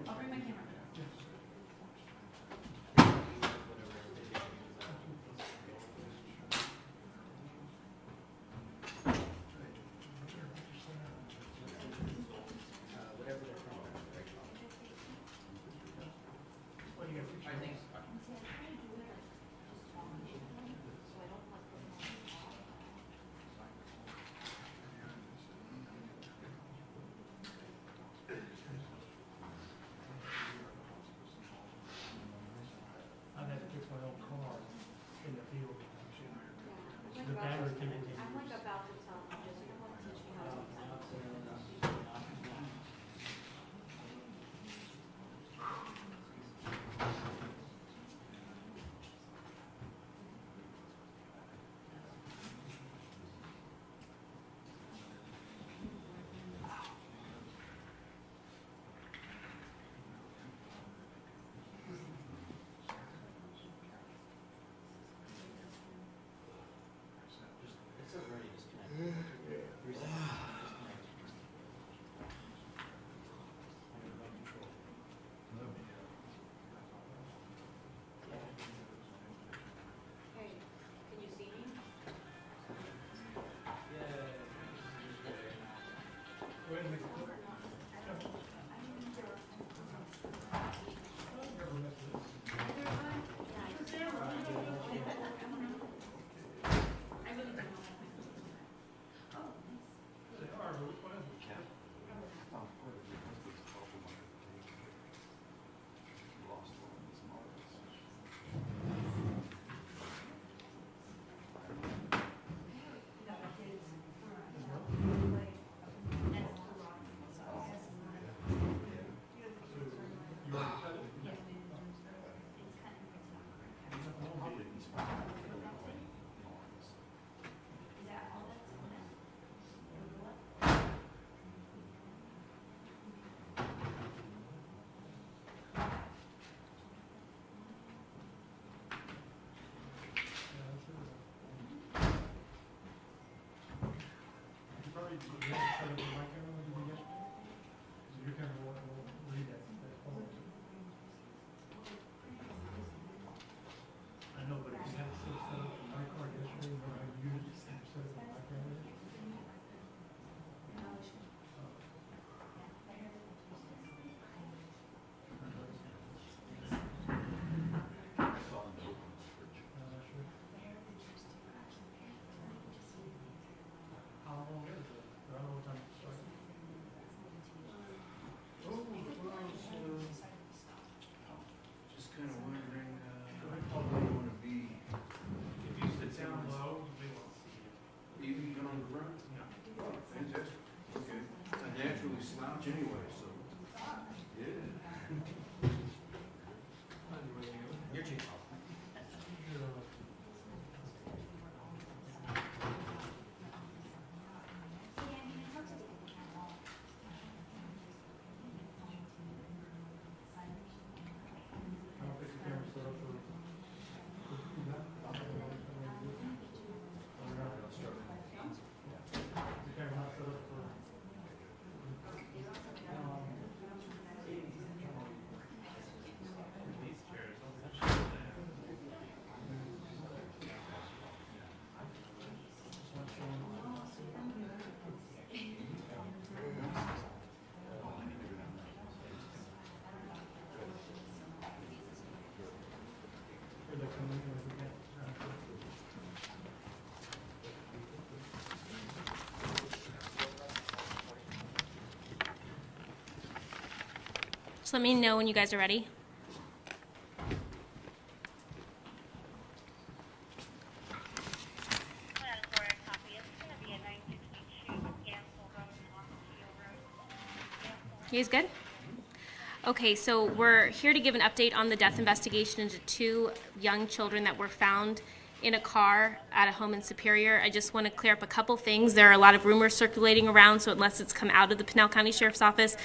I'll bring my camera. I'm like about to tell them, just, you know what, teach me how to use that. Hey, can you see me? Slouch anyway, so yeah. Your chief. Just let me know when you guys are ready. You guys good? Okay, so we're here to give an update on the death investigation into two young children that were found in a car at a home in Superior. I just want to clear up a couple things. There are a lot of rumors circulating around, so unless it's come out of the Pinal County Sheriff's Office,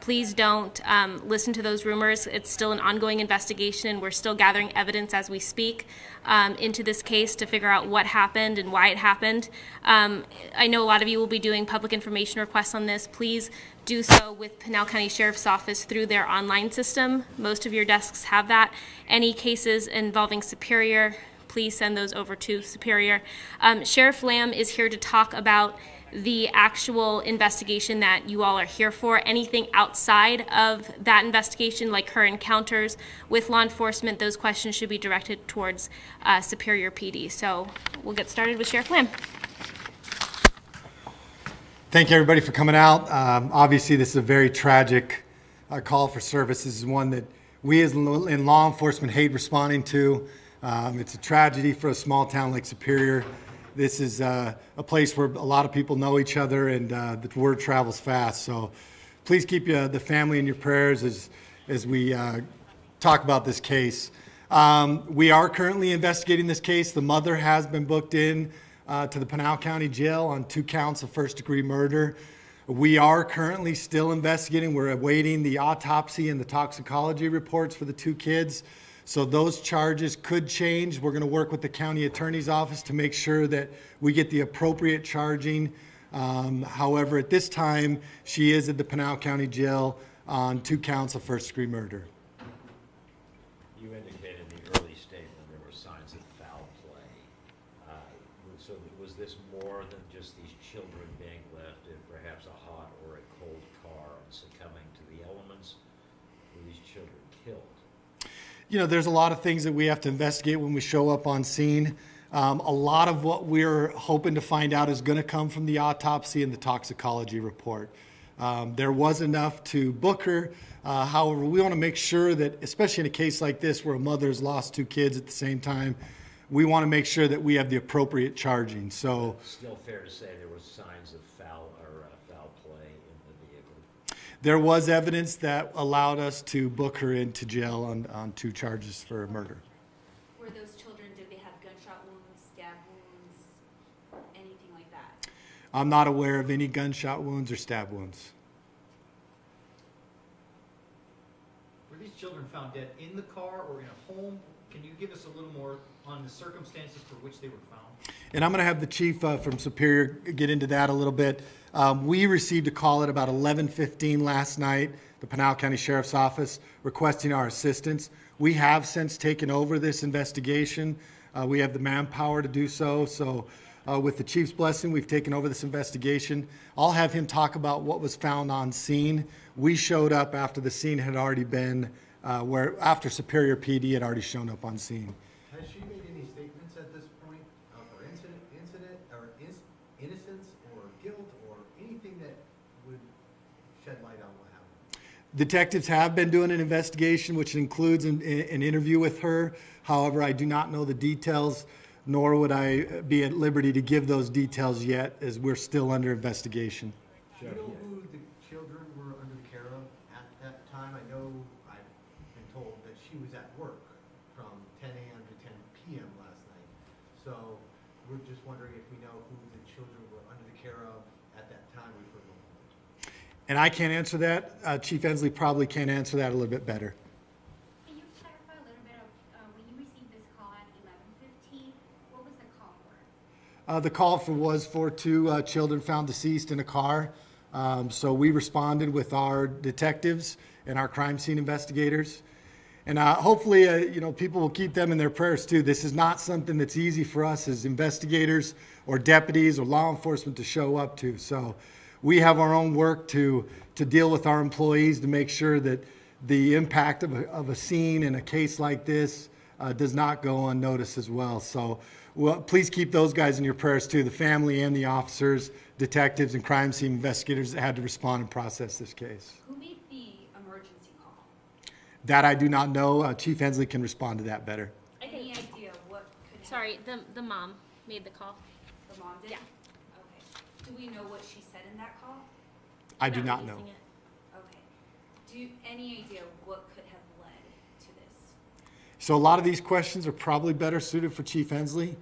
please don't listen to those rumors. It's still an ongoing investigation. We're still gathering evidence as we speak into this case to figure out what happened and why it happened. I know a lot of you will be doing public information requests on this. Please do so with Pinal County Sheriff's Office through their online system. Most of your desks have that. Any cases involving Superior, please send those over to Superior. Sheriff Lamb is here to talk about the actual investigation that you all are here for. Anything outside of that investigation, like her encounters with law enforcement, those questions should be directed towards Superior PD. So we'll get started with Sheriff Lamb. Thank you, everybody, for coming out. Obviously, this is a very tragic call for service. This is one that we as in law enforcement hate responding to. It's a tragedy for a small town like Superior. This is a place where a lot of people know each other, and the word travels fast. So please keep the family in your prayers as we talk about this case. We are currently investigating this case. The mother has been booked in to the Pinal County Jail on 2 counts of first-degree murder. We are currently still investigating. We're awaiting the autopsy and the toxicology reports for the 2 kids. So those charges could change. We're going to work with the county attorney's office to make sure that we get the appropriate charging. However, at this time, she is at the Pinal County Jail on 2 counts of first-degree murder. You indicated in the early statement there were signs of foul play. So was this more than just these children being left in perhaps a hot or a cold car and succumbing to the elements? Were these children killed? You know, there's a lot of things that we have to investigate when we show up on scene. A lot of what we're hoping to find out is going to come from the autopsy and the toxicology report. There was enough to book her. However, we want to make sure that, especially in a case like this where a mother's lost 2 kids at the same time, we want to make sure that we have the appropriate charging. So, still fair to say there were signs of foul play in the vehicle? There was evidence that allowed us to book her into jail on 2 charges for murder. Were those children, did they have gunshot wounds, stab wounds, anything like that? I'm not aware of any gunshot wounds or stab wounds. Were these children found dead in the car or in a home? Can you give us a little more on the circumstances for which they were found? And I'm going to have the chief from Superior get into that a little bit. We received a call at about 11:15 last night, the Pinal County Sheriff's Office, requesting our assistance. We have since taken over this investigation. We have the manpower to do so. So with the chief's blessing, we've taken over this investigation. I'll have him talk about what was found on scene. We showed up after the scene had already been, after Superior PD had already shown up on scene. Has she made any statements at this point for incident or innocence or guilt or anything that would shed light on what happened? Detectives have been doing an investigation, which includes an interview with her. However, I do not know the details, nor would I be at liberty to give those details yet, as we're still under investigation. Do you know who the children were under the care of at that time? I know I've been told that she was at work from 10 a.m. to 10 p.m. last night. So we're just wondering if we know who the children were under the care of at that time we put them on. And I can't answer that. Chief Ensley probably can answer that a little bit better. Can you clarify a little bit of when you received this call at 11:15? What was the call for? The call was for 2 children found deceased in a car. So we responded with our detectives and our crime scene investigators. And hopefully, people will keep them in their prayers too. This is not something that's easy for us as investigators or deputies or law enforcement to show up to. So we have our own work to deal with our employees to make sure that the impact of a scene in a case like this does not go unnoticed as well. So please keep those guys in your prayers too, the family and the officers, detectives, and crime scene investigators that had to respond and process this case. Who made the emergency call? That I do not know. Chief Hensley can respond to that better. Any idea what could happen? Sorry, the mom made the call. The mom did? Yeah. Okay. Do we know what she said in that call? I do not know. releasing it. Okay. Do you any idea what could have led to this? So a lot of these questions are probably better suited for Chief Hensley.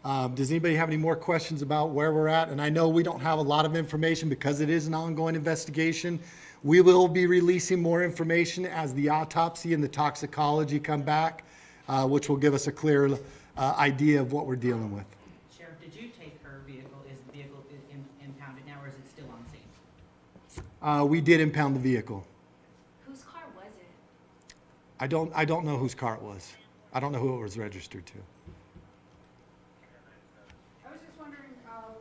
Does anybody have any more questions about where we're at? And I know we don't have a lot of information because it is an ongoing investigation. We will be releasing more information as the autopsy and the toxicology come back, which will give us a clear idea of what we're dealing with. Sheriff, did you take her vehicle? Is the vehicle impounded now, or is it still on scene? We did impound the vehicle. Whose car was it? I don't know whose car it was. I don't know who it was registered to. I was just wondering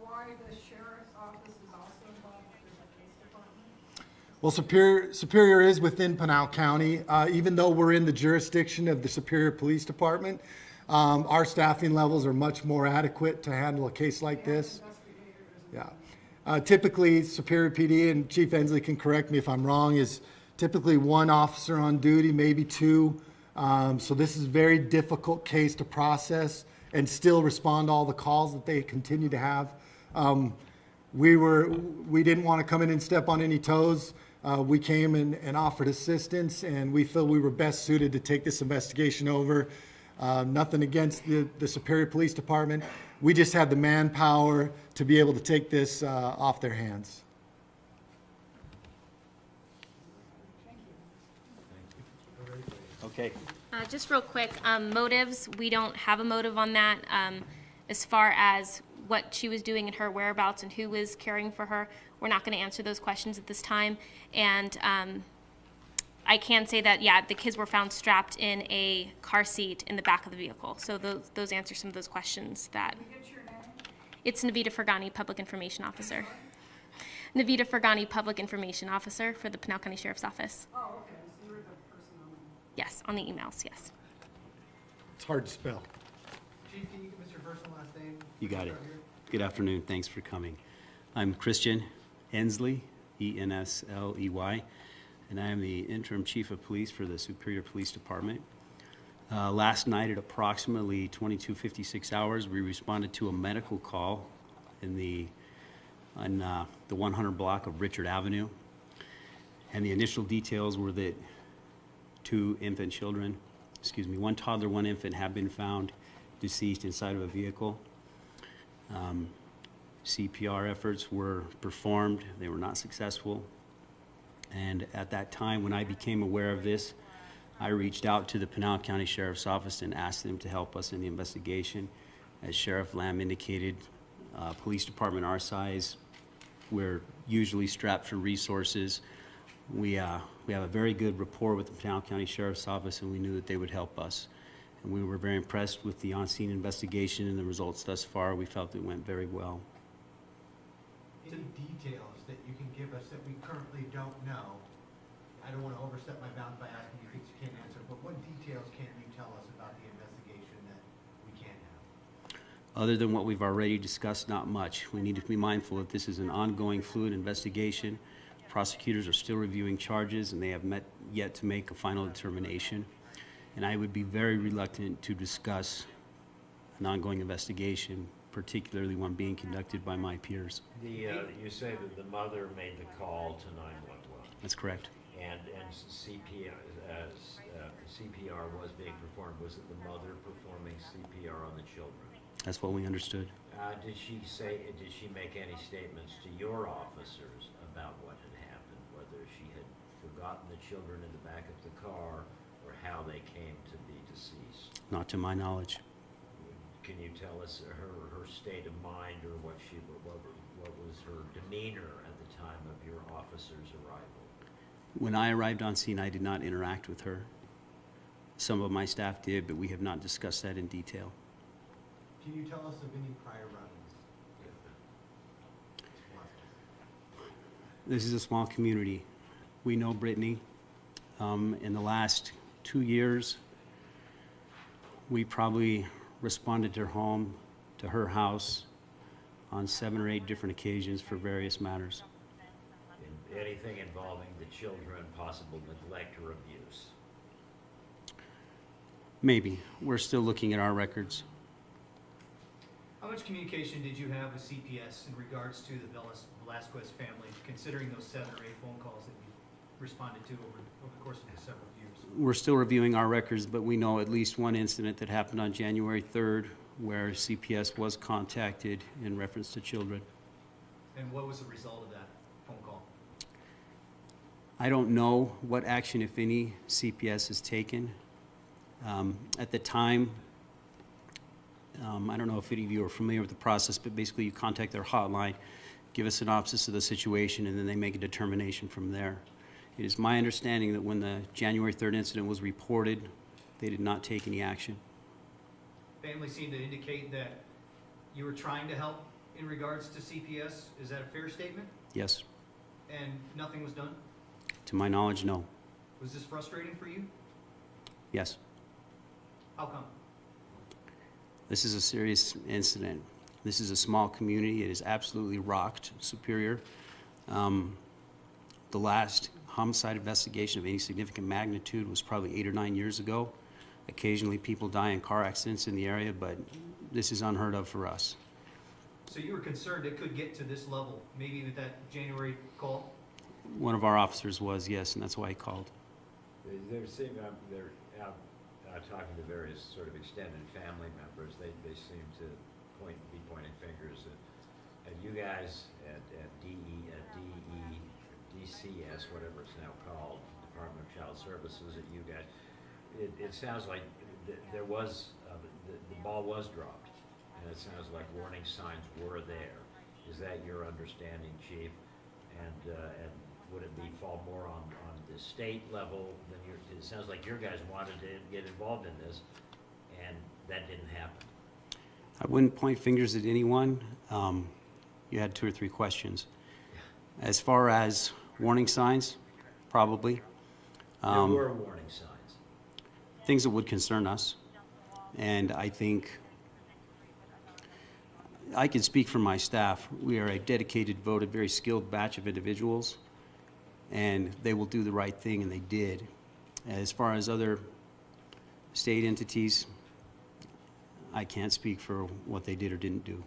why the sheriff's office is also involved with the police department? Well, Superior is within Pinal County. Even though we're in the jurisdiction of the Superior Police Department, our staffing levels are much more adequate to handle a case like this. Yeah. Typically, Superior PD, and Chief Hensley can correct me if I'm wrong, is typically one officer on duty, maybe two. So this is a very difficult case to process and still respond to all the calls that they continue to have. We didn't want to come in and step on any toes. We came and offered assistance, and we feel we were best suited to take this investigation over. Nothing against the Superior Police Department. We just had the manpower to be able to take this off their hands. Okay. Just real quick, motives, we don't have a motive on that. As far as what she was doing and her whereabouts and who was caring for her, we're not going to answer those questions at this time. And I can say that, yeah, the kids were found strapped in a car seat in the back of the vehicle. So those answer some of those questions that... Get your name? It's Navita Fergani, Public Information Officer. Navita Fergani, Public Information Officer for the Pinal County Sheriff's Office. Oh, okay, so you were the person on the... Yes, on the emails, yes. It's hard to spell. Chief, can you give us your first and last name? You got it. Good afternoon. Thanks for coming. I'm Christian Ensley, E-N-S-L-E-Y, and I am the Interim Chief of Police for the Superior Police Department. Last night at approximately 22:56 hours, we responded to a medical call on the 100 block of Richard Avenue. And the initial details were that one toddler, one infant have been found deceased inside of a vehicle. CPR efforts were performed. They were not successful. And at that time, when I became aware of this, I reached out to the Pinal County Sheriff's Office and asked them to help us in the investigation. As Sheriff Lamb indicated, police department our size, we're usually strapped for resources. We have a very good rapport with the Pinal County Sheriff's Office, and we knew that they would help us. And we were very impressed with the on-scene investigation and the results thus far. We felt it went very well. Any details that you can give us that we currently don't know? I don't want to overstep my bounds by asking you things you can't answer, but what details can you tell us about the investigation that we can't have? Other than what we've already discussed, not much. We need to be mindful that this is an ongoing fluid investigation. Prosecutors are still reviewing charges, and they have yet to make a final determination. And I would be very reluctant to discuss an ongoing investigation, particularly one being conducted by my peers. You say that the mother made the call to 911. That's correct. And CPR was being performed. Was it the mother performing CPR on the children? That's what we understood. Did she make any statements to your officers about what had happened, whether she had forgotten the children in the back of the car or how they came to be deceased? Not to my knowledge. Can you tell us her state of mind, or what was her demeanor at the time of your officer's arrival? When I arrived on scene, I did not interact with her. Some of my staff did, but we have not discussed that in detail. Can you tell us of any prior run-ins? This is a small community. We know Brittany. In the last 2 years, we probably responded to her home, to her house, on 7 or 8 different occasions for various matters. Anything involving the children, possible neglect or abuse? Maybe. We're still looking at our records. How much communication did you have with CPS in regards to the Velasquez family, considering those 7 or 8 phone calls that you responded to over the course of the several years? We're still reviewing our records, but we know at least one incident that happened on January 3rd where CPS was contacted in reference to children. And what was the result of that phone call? I don't know what action, if any, CPS has taken. At the time, I don't know if any of you are familiar with the process, but basically you contact their hotline, give a synopsis of the situation, and then they make a determination from there. It is my understanding that when the January 3rd incident was reported, they did not take any action. Family seemed to indicate that you were trying to help in regards to CPS. Is that a fair statement? Yes. And nothing was done? To my knowledge, no. Was this frustrating for you? Yes. How come? This is a serious incident. This is a small community. It has absolutely rocked Superior. The last homicide investigation of any significant magnitude was probably 8 or 9 years ago. Occasionally people die in car accidents in the area, but this is unheard of for us. So you were concerned it could get to this level, maybe with that January call? One of our officers was, yes, and that's why he called. They're seeing, they're out talking to various sort of extended family members. They seem to be pointing fingers at you guys, at DCS, whatever it's now called, Department of Child Services, at you guys. It sounds like there was, the ball was dropped, and it sounds like warning signs were there. Is that your understanding, Chief? And would it fall more on the state level than it sounds like your guys wanted to get involved in this, and that didn't happen. I wouldn't point fingers at anyone. You had 2 or 3 questions. As far as warning signs, probably. There were warning signs. Things that would concern us. And I think I can speak for my staff. We are a dedicated, devoted, very skilled batch of individuals, and they will do the right thing, and they did. As far as other state entities, I can't speak for what they did or didn't do.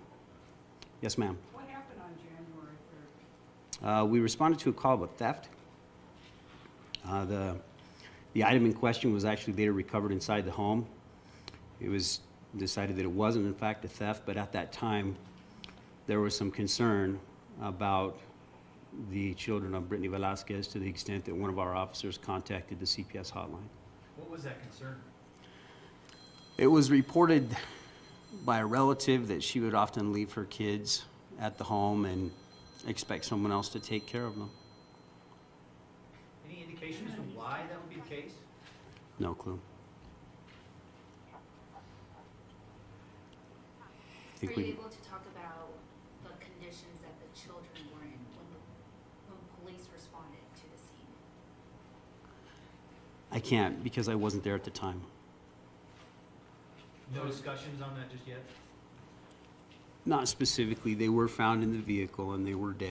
Yes, ma'am. What happened on January 3rd? We responded to a call about theft. The item in question was actually later recovered inside the home. It was decided that it wasn't, in fact, a theft, but at that time, there was some concern about the children of Brittany Velasquez to the extent that one of our officers contacted the CPS hotline. What was that concern? It was reported by a relative that she would often leave her kids at the home and expect someone else to take care of them. Any indication as to why that would be the case? No clue. Are you able to talk about the conditions that the children were in when police responded to the scene? I can't because I wasn't there at the time. No discussions on that just yet? Not specifically. They were found in the vehicle and they were dead.